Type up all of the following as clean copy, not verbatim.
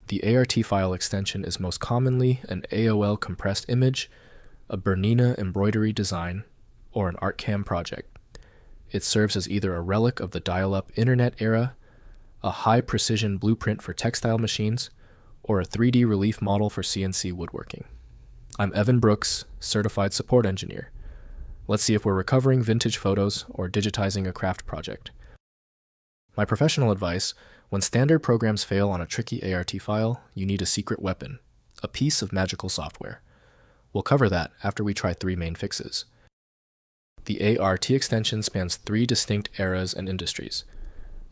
The ART file extension is most commonly an AOL compressed image, a Bernina embroidery design, or an ArtCAM project. It serves as either a relic of the dial-up internet era, a high-precision blueprint for textile machines, or a 3D relief model for CNC woodworking. I'm Evan Brooks, Certified Support Engineer. Let's see if we're recovering vintage photos or digitizing a craft project. My professional advice: when standard programs fail on a tricky ART file, you need a secret weapon, a piece of magical software. We'll cover that after we try 3 main fixes. The ART extension spans 3 distinct eras and industries: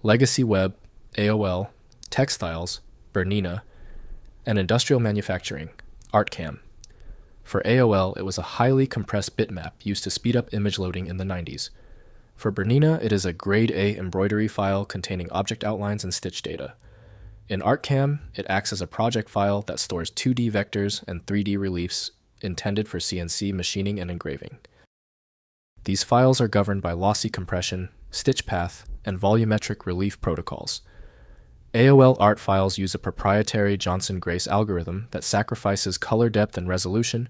legacy web, AOL, textiles, Bernina, and industrial manufacturing, ArtCAM. For AOL, it was a highly compressed bitmap used to speed up image loading in the 90s. For Bernina, it is a grade A embroidery file containing object outlines and stitch data. In ArtCAM, it acts as a project file that stores 2D vectors and 3D reliefs intended for CNC machining and engraving. These files are governed by lossy compression, stitch path, and volumetric-relief protocols. AOL art files use a proprietary Johnson-Grace algorithm that sacrifices color depth and resolution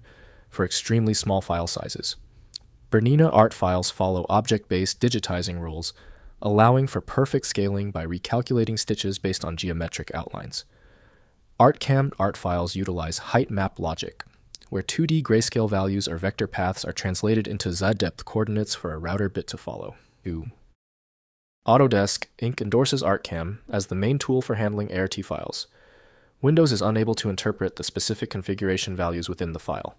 for extremely small file sizes. Bernina art files follow object-based digitizing rules, allowing for perfect scaling by recalculating stitches based on geometric outlines. ArtCAM art files utilize height map logic, where 2D grayscale values or vector paths are translated into z-depth coordinates for a router bit to follow. Autodesk Inc. endorses ArtCAM as the main tool for handling ART files. Windows is unable to interpret the specific configuration values within the file.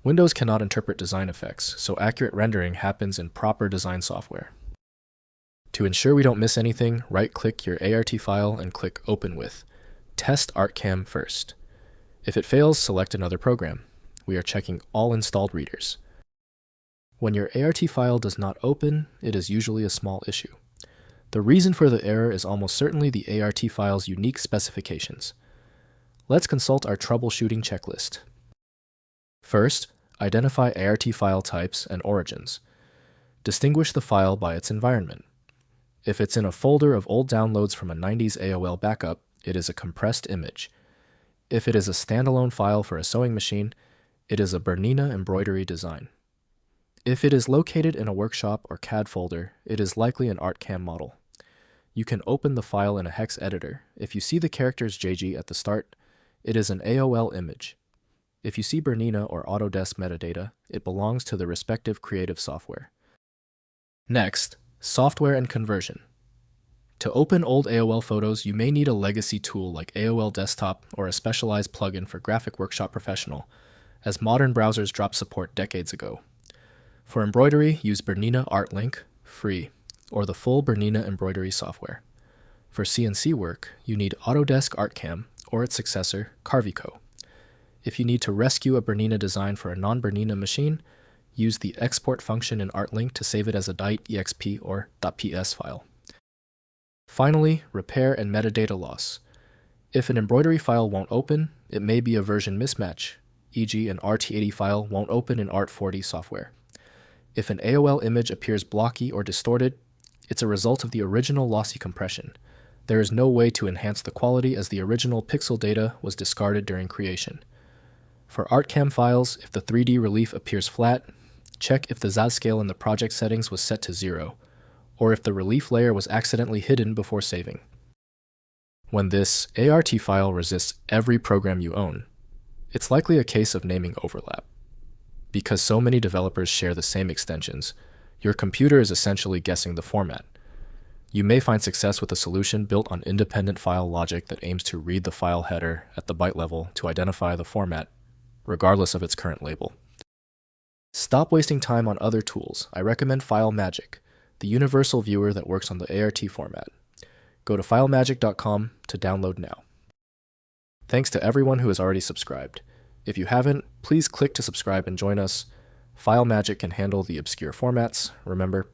Windows cannot interpret design effects, so accurate rendering happens in proper design software. To ensure we don't miss anything, right-click your ART file and click Open With. Test ArtCAM first. If it fails, select another program. We are checking all installed readers. When your ART file does not open, it is usually a small issue. The reason for the error is almost certainly the ART file's unique specifications. Let's consult our troubleshooting checklist. First, identify ART file types and origins. Distinguish the file by its environment. If it's in a folder of old downloads from a 90s AOL backup, it is a compressed image. If it is a standalone file for a sewing machine, it is a Bernina embroidery design. If it is located in a workshop or CAD folder, it is likely an ArtCAM model. You can open the file in a hex editor. If you see the characters JG at the start, it is an AOL image. If you see Bernina or Autodesk metadata, it belongs to the respective creative software. Next, software and conversion. To open old AOL photos, you may need a legacy tool like AOL Desktop or a specialized plugin for Graphic Workshop Professional, as modern browsers dropped support decades ago. For embroidery, use Bernina ARTlink, free, or the full Bernina embroidery software. For CNC work, you need Autodesk ArtCAM or its successor, Carvico. If you need to rescue a Bernina design for a non-Bernina machine, use the export function in ARTlink to save it as a .eXp or .ps file. Finally, repair and metadata loss. If an embroidery file won't open, it may be a version mismatch, e.g. an RT80 file won't open in Art40 software. If an AOL image appears blocky or distorted, it's a result of the original lossy compression. There is no way to enhance the quality as the original pixel data was discarded during creation. For ArtCAM files, if the 3D relief appears flat, check if the z-scale in the project settings was set to 0, or if the relief layer was accidentally hidden before saving. When this ART file resists every program you own, it's likely a case of naming overlap. Because so many developers share the same extensions, your computer is essentially guessing the format. You may find success with a solution built on independent file logic that aims to read the file header at the byte level to identify the format, regardless of its current label. Stop wasting time on other tools. I recommend FileMagick, the universal viewer that works on the ART format. Go to filemagick.com to download now. Thanks to everyone who has already subscribed. If you haven't, please click to subscribe and join us. FileMagick can handle the obscure formats. Remember,